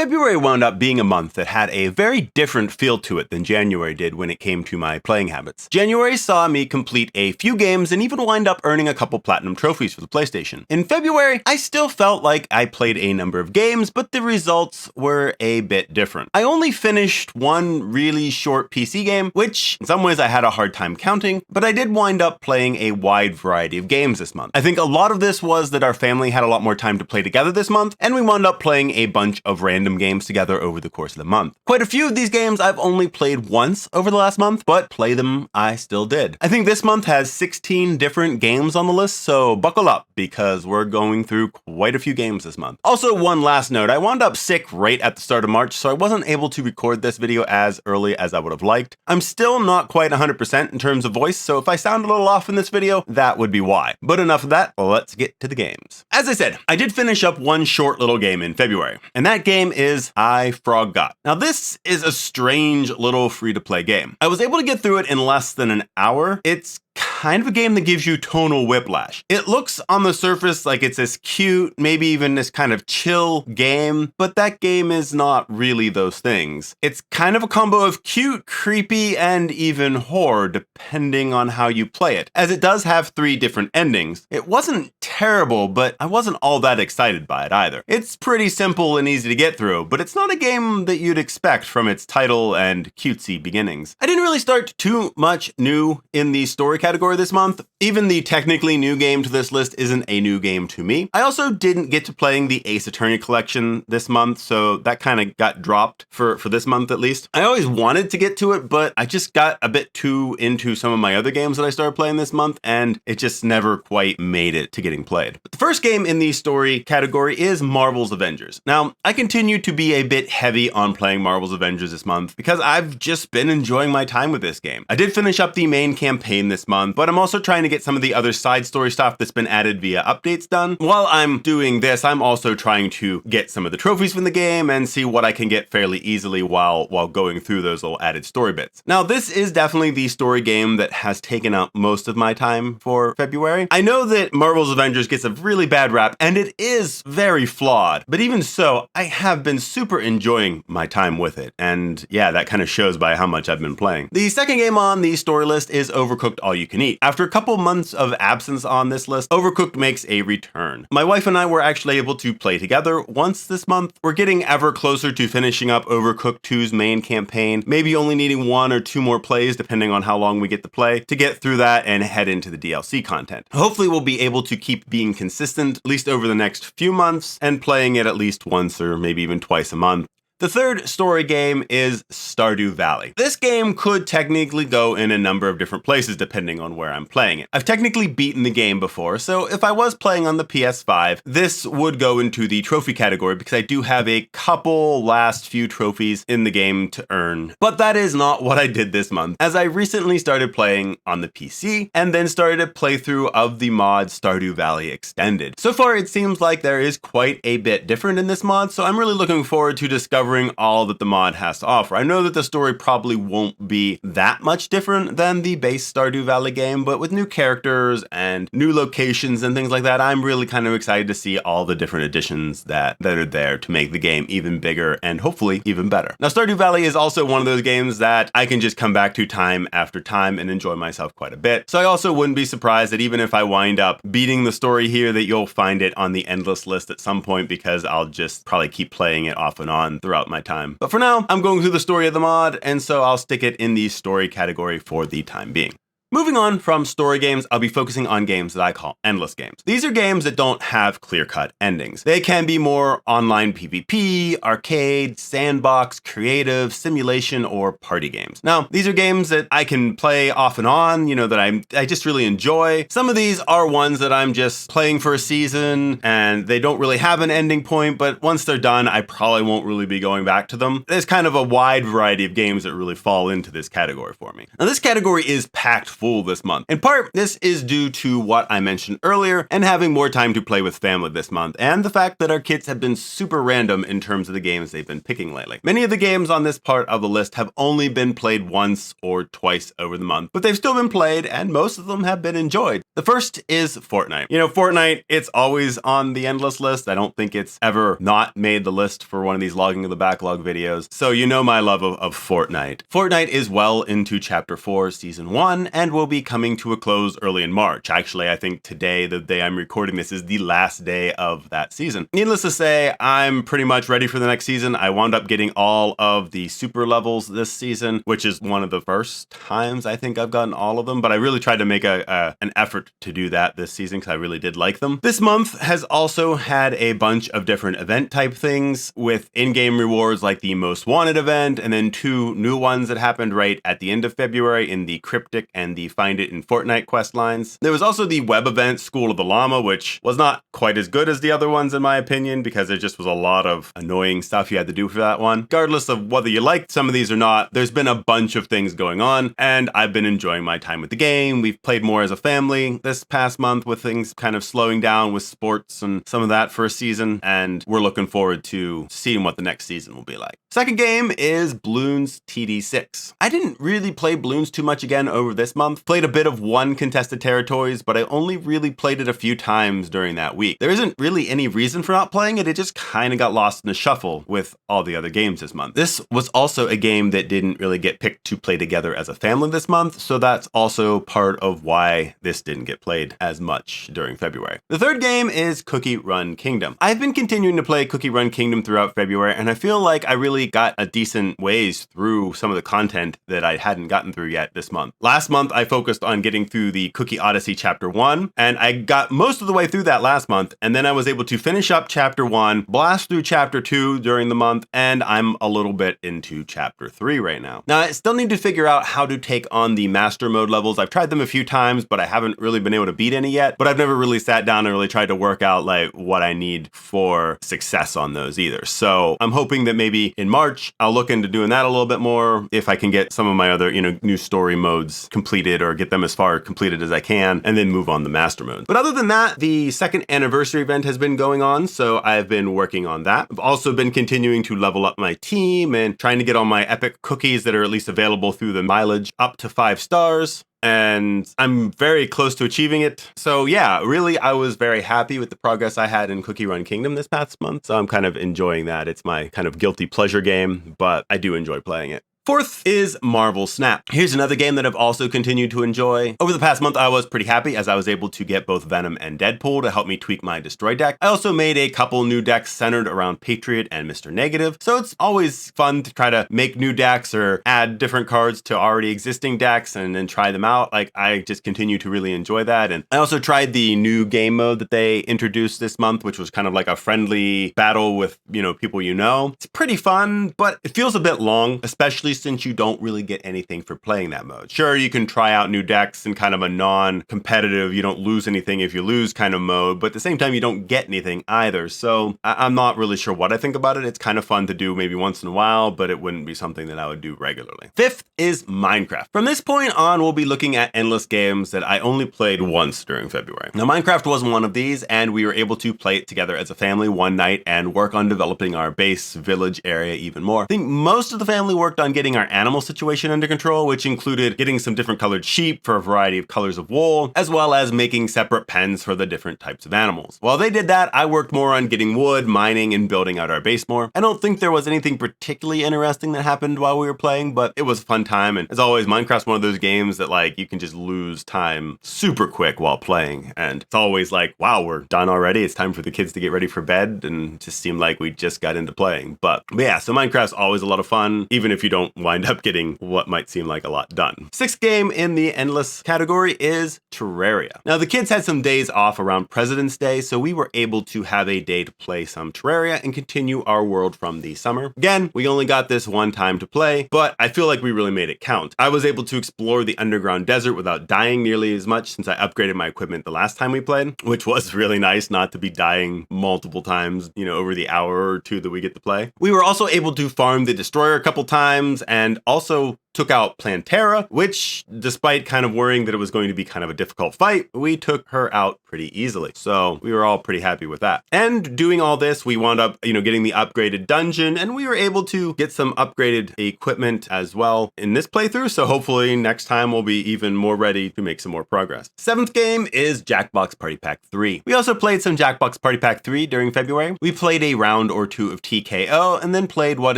February wound up being a month that had a very different feel to it than January did when it came to my playing habits. January saw me complete a few games and even wind up earning a couple platinum trophies for the PlayStation. In February, I still felt like I played a number of games, but the results were a bit different. I only finished one really short PC game, which in some ways I had a hard time counting, but I did wind up playing a wide variety of games this month. I think a lot of this was that our family had a lot more time to play together this month, and we wound up playing a bunch of random games together over the course of the month. Quite a few of these games I've only played once over the last month, but play them I still did. I think this month has 16 different games on the list, so buckle up because we're going through quite a few games this month. Also, one last note, I wound up sick right at the start of March, so I wasn't able to record this video as early as I would have liked. I'm still not quite 100% in terms of voice, so if I sound a little off in this video, that would be why. But enough of that, let's get to the games. As I said, I did finish up one short little game in February, and that game is I Frog Got. Now this is a strange little free-to-play game. I was able to get through it in less than an hour. It's kind of a game that gives you tonal whiplash. It looks on the surface like it's this cute, maybe even this kind of chill game, but that game is not really those things. It's kind of a combo of cute, creepy, and even horror, depending on how you play it, as it does have 3 different endings. It wasn't terrible, but I wasn't all that excited by it either. It's pretty simple and easy to get through, but it's not a game that you'd expect from its title and cutesy beginnings. I didn't really start too much new in the story category this month. Even the technically new game to this list isn't a new game to me. I also didn't get to playing the Ace Attorney collection this month, so that kind of got dropped for this month at least. I always wanted to get to it, but I just got a bit too into some of my other games that I started playing this month, and it just never quite made it to getting played. But the first game in the story category is Marvel's Avengers. Now, I continue to be a bit heavy on playing Marvel's Avengers this month because I've just been enjoying my time with this game. I did finish up the main campaign this month, but I'm also trying to get some of the other side story stuff that's been added via updates done. While I'm doing this, I'm also trying to get some of the trophies from the game and see what I can get fairly easily while going through those little added story bits. Now, this is definitely the story game that has taken up most of my time for February. I know that Marvel's Avengers gets a really bad rap, and it is very flawed, but even so, I have been super enjoying my time with it, and yeah, that kind of shows by how much I've been playing. The second game on the story list is Overcooked All You Can Eat. After a couple months of absence on this list, Overcooked makes a return. My wife and I were actually able to play together once this month. We're getting ever closer to finishing up Overcooked 2's main campaign, maybe only needing 1 or 2 more plays depending on how long we get to play to get through that and head into the DLC content. Hopefully we'll be able to keep being consistent at least over the next few months and playing it at least once or maybe even twice a month. The third story game is Stardew Valley. This game could technically go in a number of different places depending on where I'm playing it. I've technically beaten the game before, so if I was playing on the PS5, this would go into the trophy category because I do have a couple last few trophies in the game to earn. But that is not what I did this month, as I recently started playing on the PC and then started a playthrough of the mod Stardew Valley Extended. So far, it seems like there is quite a bit different in this mod, so I'm really looking forward to discovering all that the mod has to offer. I know that the story probably won't be that much different than the base Stardew Valley game, but with new characters and new locations and things like that, I'm really kind of excited to see all the different additions that are there to make the game even bigger and hopefully even better. Now, Stardew Valley is also one of those games that I can just come back to time after time and enjoy myself quite a bit. So I also wouldn't be surprised that even if I wind up beating the story here, that you'll find it on the endless list at some point because I'll just probably keep playing it off and on throughout my time. But for now, I'm going through the story of the mod, and so I'll stick it in the story category for the time being. Moving on from story games, I'll be focusing on games that I call endless games. These are games that don't have clear-cut endings. They can be more online PvP, arcade, sandbox, creative, simulation, or party games. Now, these are games that I can play off and on, that I just really enjoy. Some of these are ones that I'm just playing for a season, and they don't really have an ending point, but once they're done, I probably won't really be going back to them. There's kind of a wide variety of games that really fall into this category for me. Now, this category is packed full this month. In part, this is due to what I mentioned earlier and having more time to play with family this month, and the fact that our kids have been super random in terms of the games they've been picking lately. Many of the games on this part of the list have only been played once or twice over the month, but they've still been played and most of them have been enjoyed. The first is Fortnite. You know, Fortnite, it's always on the endless list. I don't think it's ever not made the list for one of these logging of the backlog videos. So you know my love of Fortnite. Fortnite is well into Chapter 4, Season 1, and will be coming to a close early in March. Actually, I think today, the day I'm recording this, is the last day of that season. Needless to say, I'm pretty much ready for the next season. I wound up getting all of the super levels this season, which is one of the first times I think I've gotten all of them, but I really tried to make an effort to do that this season because I really did like them. This month has also had a bunch of different event type things with in-game rewards like the Most Wanted event, and then 2 new ones that happened right at the end of February in the Cryptic and the Find It in Fortnite quest lines. There was also the web event School of the Llama, which was not quite as good as the other ones in my opinion because there just was a lot of annoying stuff you had to do for that one. Regardless of whether you liked some of these or not, there's been a bunch of things going on, and I've been enjoying my time with the game. We've played more as a family this past month with things kind of slowing down with sports and some of that for a season, and we're looking forward to seeing what the next season will be like. Second game is Bloons TD6. I didn't really play Bloons too much again over this month. Played a bit of one contested territories, but I only really played it a few times during that week. There isn't really any reason for not playing it. It just kind of got lost in the shuffle with all the other games this month. This was also a game that didn't really get picked to play together as a family this month, so that's also part of why this didn't get played as much during February. The third game is Cookie Run Kingdom. I've been continuing to play Cookie Run Kingdom throughout February, and I feel like I really got a decent ways through some of the content that I hadn't gotten through yet this month. Last month, I focused on getting through the Cookie Odyssey Chapter 1, and I got most of the way through that last month, and then I was able to finish up Chapter 1, blast through Chapter 2 during the month, and I'm a little bit into Chapter 3 right now. Now, I still need to figure out how to take on the Master Mode levels. I've tried them a few times, but I haven't really been able to beat any yet, but I've never really sat down and really tried to work out like what I need for success on those either. So I'm hoping that maybe in March, I'll look into doing that a little bit more if I can get some of my other, new story modes completed or get them as far completed as I can and then move on the master mode. But other than that, the second anniversary event has been going on, so I've been working on that. I've also been continuing to level up my team and trying to get all my epic cookies that are at least available through the mileage up to 5 stars. And I'm very close to achieving it. So yeah, really, I was very happy with the progress I had in Cookie Run Kingdom this past month. So I'm kind of enjoying that. It's my kind of guilty pleasure game, but I do enjoy playing it. Fourth is Marvel Snap. Here's another game that I've also continued to enjoy. Over the past month, I was pretty happy as I was able to get both Venom and Deadpool to help me tweak my Destroy deck. I also made a couple new decks centered around Patriot and Mr. Negative, so it's always fun to try to make new decks or add different cards to already existing decks and then try them out. Like, I just continue to really enjoy that. And I also tried the new game mode that they introduced this month, which was kind of like a friendly battle with, people you know. It's pretty fun, but it feels a bit long, especially since you don't really get anything for playing that mode. Sure, you can try out new decks in kind of a non-competitive, you don't lose anything if you lose kind of mode, but at the same time, you don't get anything either. So I'm not really sure what I think about it. It's kind of fun to do maybe once in a while, but it wouldn't be something that I would do regularly. Fifth is Minecraft. From this point on, we'll be looking at endless games that I only played once during February. Now, Minecraft wasn't one of these, and we were able to play it together as a family one night and work on developing our base village area even more. I think most of the family worked on getting our animal situation under control, which included getting some different colored sheep for a variety of colors of wool, as well as making separate pens for the different types of animals. While they did that, I worked more on getting wood, mining, and building out our base more. I don't think there was anything particularly interesting that happened while we were playing, but it was a fun time. And as always, Minecraft's one of those games that you can just lose time super quick while playing. And it's always like, wow, we're done already. It's time for the kids to get ready for bed. And it just seemed like we just got into playing. But yeah, so Minecraft's always a lot of fun, even if you don't wind up getting what might seem like a lot done. Sixth game in the endless category is Terraria. Now, the kids had some days off around President's Day, so we were able to have a day to play some Terraria and continue our world from the summer. Again, we only got this one time to play, but I feel like we really made it count. I was able to explore the underground desert without dying nearly as much since I upgraded my equipment the last time we played, which was really nice not to be dying multiple times, over the hour or two that we get to play. We were also able to farm the destroyer a couple times and also took out Plantera, which, despite kind of worrying that it was going to be kind of a difficult fight, we took her out pretty easily. So we were all pretty happy with that. And doing all this, we wound up, getting the upgraded dungeon, and we were able to get some upgraded equipment as well in this playthrough. So hopefully next time we'll be even more ready to make some more progress. 7th game is Jackbox Party Pack 3. We also played some Jackbox Party Pack 3 during February. We played a round or two of TKO, and then played what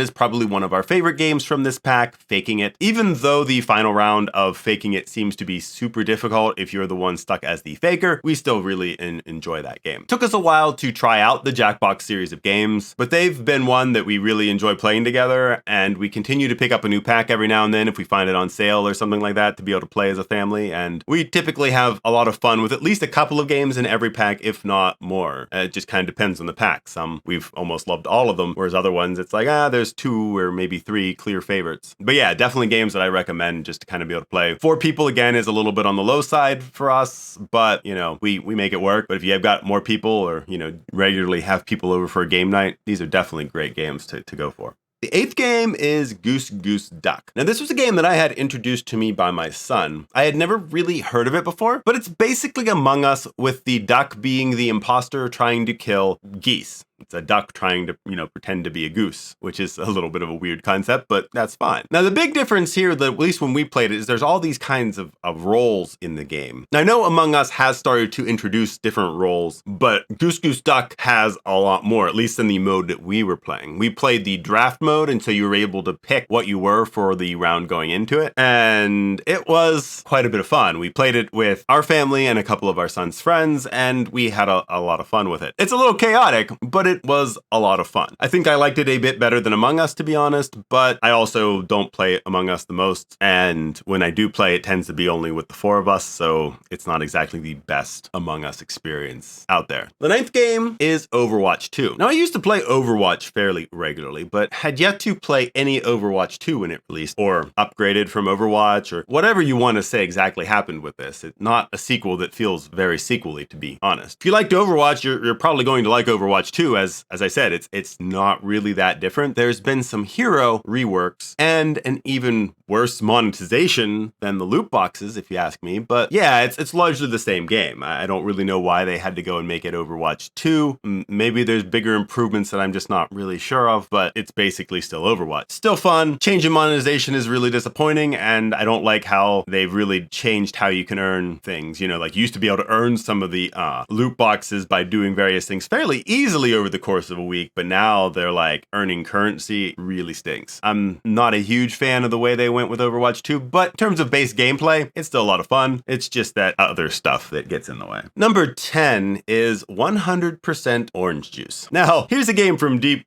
is probably one of our favorite games from this pack, Faking It. Even though the final round of Faking It seems to be super difficult if you're the one stuck as the faker, we still really enjoy that game. Took us a while to try out the Jackbox series of games, but they've been one that we really enjoy playing together, and we continue to pick up a new pack every now and then if we find it on sale or something like that to be able to play as a family, and we typically have a lot of fun with at least a couple of games in every pack, if not more. It just kind of depends on the pack. Some we've almost loved all of them, whereas other ones it's like, there's 2 or maybe 3 clear favorites. But yeah, definitely games that I recommend just to kind of be able to play. 4 people, again, is a little bit on the low side for us, but, we make it work. But if you have got more people or, regularly have people over for a game night, these are definitely great games to go for. The 8th game is Goose Goose Duck. Now, this was a game that I had introduced to me by my son. I had never really heard of it before, but it's basically Among Us with the duck being the imposter trying to kill geese. It's a duck trying to, pretend to be a goose, which is a little bit of a weird concept, but that's fine. Now, the big difference here, that at least when we played it, is there's all these kinds of roles in the game. Now, I know Among Us has started to introduce different roles, but Goose Goose Duck has a lot more, at least in the mode that we were playing. We played the draft mode, and so you were able to pick what you were for the round going into it, and it was quite a bit of fun. We played it with our family and a couple of our son's friends, and we had a lot of fun with it. It's a little chaotic, but it was a lot of fun. I think I liked it a bit better than Among Us, to be honest, but I also don't play Among Us the most, and when I do play, it tends to be only with the 4 of us, so it's not exactly the best Among Us experience out there. The 9th game is Overwatch 2. Now, I used to play Overwatch fairly regularly, but had yet to play any Overwatch 2 when it released, or upgraded from Overwatch, or whatever you want to say exactly happened with this. It's not a sequel that feels very sequel-y, to be honest. If you liked Overwatch, you're probably going to like Overwatch 2, as I said, it's not really that different. There's been some hero reworks and an even worse monetization than the loot boxes, if you ask me. But yeah, it's largely the same game. I don't really know why they had to go and make it Overwatch 2. Maybe there's bigger improvements that I'm just not really sure of, but it's basically still Overwatch. Still fun. Change in monetization is really disappointing, and I don't like how they've really changed how you can earn things. Like you used to be able to earn some of the loot boxes by doing various things fairly easily over the course of a week, but now they're like earning currency. It really stinks. I'm not a huge fan of the way they went with Overwatch 2, but in terms of base gameplay, it's still a lot of fun. It's just that other stuff that gets in the way. Number 10 is 100% Orange Juice. Now, here's a game from deep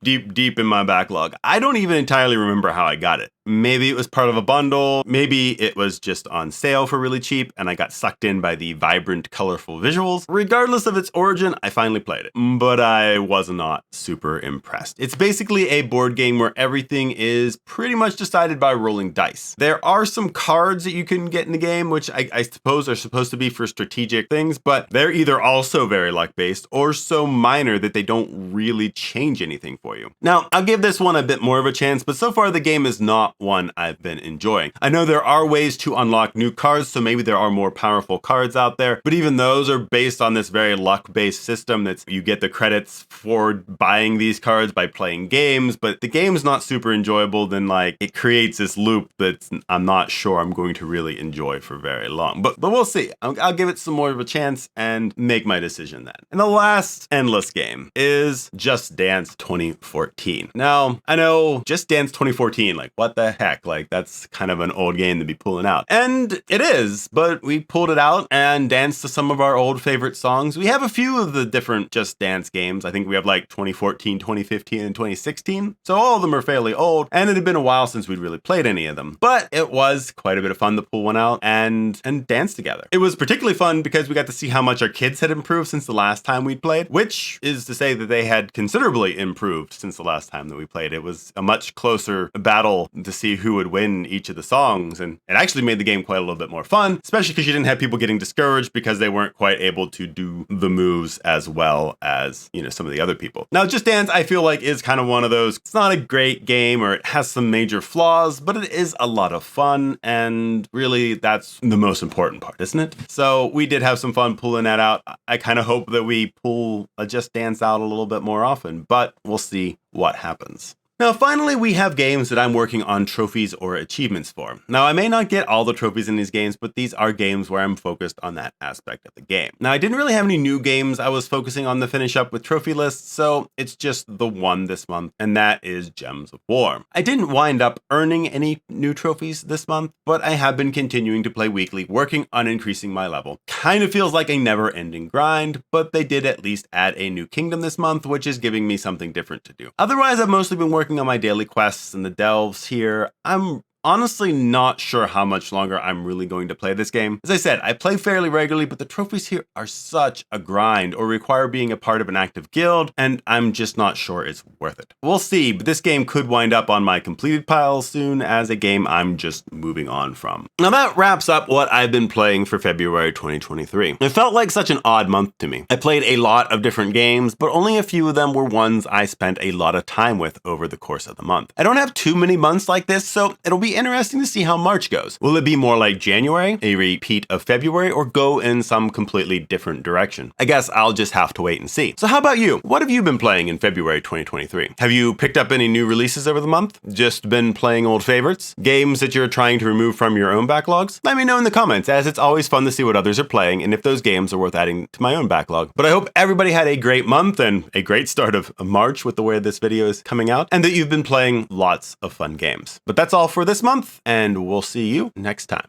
in my backlog. I don't even entirely remember how I got it. Maybe it was part of a bundle. Maybe it was just on sale for really cheap, and I got sucked in by the vibrant, colorful visuals. Regardless of its origin, I finally played it, but I was not super impressed. It's basically a board game where everything is pretty much decided by rolling dice. There are some cards that you can get in the game, which I suppose are supposed to be for strategic things, but they're either also very luck-based or so minor that they don't really change anything for you. Now, I'll give this one a bit more of a chance, but so far the game is not one I've been enjoying. I know there are ways to unlock new cards, so maybe there are more powerful cards out there, but even those are based on this very luck-based system that's you get the credits for buying these cards by playing games, but the game's not super enjoyable, then it creates this loop that I'm not sure I'm going to really enjoy for very long. But we'll see. I'll give it some more of a chance and make my decision then. And the last endless game is Just Dance 2014. Now, I know Just Dance 2014, what the heck? That's kind of an old game to be pulling out. And it is, but we pulled it out and danced to some of our old favorite songs. We have a few of the different Just Dance games. I think we have 2014, 2015, and 2016. So all of them are fairly old, and it had been a while since we'd really played any of them. But it was quite a bit of fun to pull one out and dance together. It was particularly fun because we got to see how much our kids had improved since the last time we'd played, which is to say that they had considerably improved since the last time that we played. It was a much closer battle to see who would win each of the songs, and it actually made the game quite a little bit more fun, especially because you didn't have people getting discouraged because they weren't quite able to do the moves as well as, some of the other people. Now, Just Dance, I feel like, is kind of one of those, it's not a great game or it has some major flaws, but it is a lot of fun, and really that's the most important part, isn't it? So we did have some fun pulling that out. I kind of hope that we pull a Just Dance out a little bit more often, but we'll see what happens. Now, finally, we have games that I'm working on trophies or achievements for. Now, I may not get all the trophies in these games, but these are games where I'm focused on that aspect of the game. Now, I didn't really have any new games I was focusing on to finish up with trophy lists, so it's just the one this month, and that is Gems of War. I didn't wind up earning any new trophies this month, but I have been continuing to play weekly, working on increasing my level. Kind of feels like a never-ending grind, but they did at least add a new kingdom this month, which is giving me something different to do. Otherwise, I've mostly been working on my daily quests and the delves here. I'm honestly not sure how much longer I'm really going to play this game. As I said, I play fairly regularly, but the trophies here are such a grind or require being a part of an active guild, and I'm just not sure it's worth it. We'll see, but this game could wind up on my completed pile soon as a game I'm just moving on from. Now that wraps up what I've been playing for February 2023. It felt like such an odd month to me. I played a lot of different games, but only a few of them were ones I spent a lot of time with over the course of the month. I don't have too many months like this, so it'll be interesting to see how March goes. Will it be more like January, a repeat of February, or go in some completely different direction? I guess I'll just have to wait and see. So how about you? What have you been playing in February 2023? Have you picked up any new releases over the month? Just been playing old favorites? Games that you're trying to remove from your own backlogs? Let me know in the comments, as it's always fun to see what others are playing and if those games are worth adding to my own backlog. But I hope everybody had a great month and a great start of March with the way this video is coming out, and that you've been playing lots of fun games. But that's all for this month, and we'll see you next time.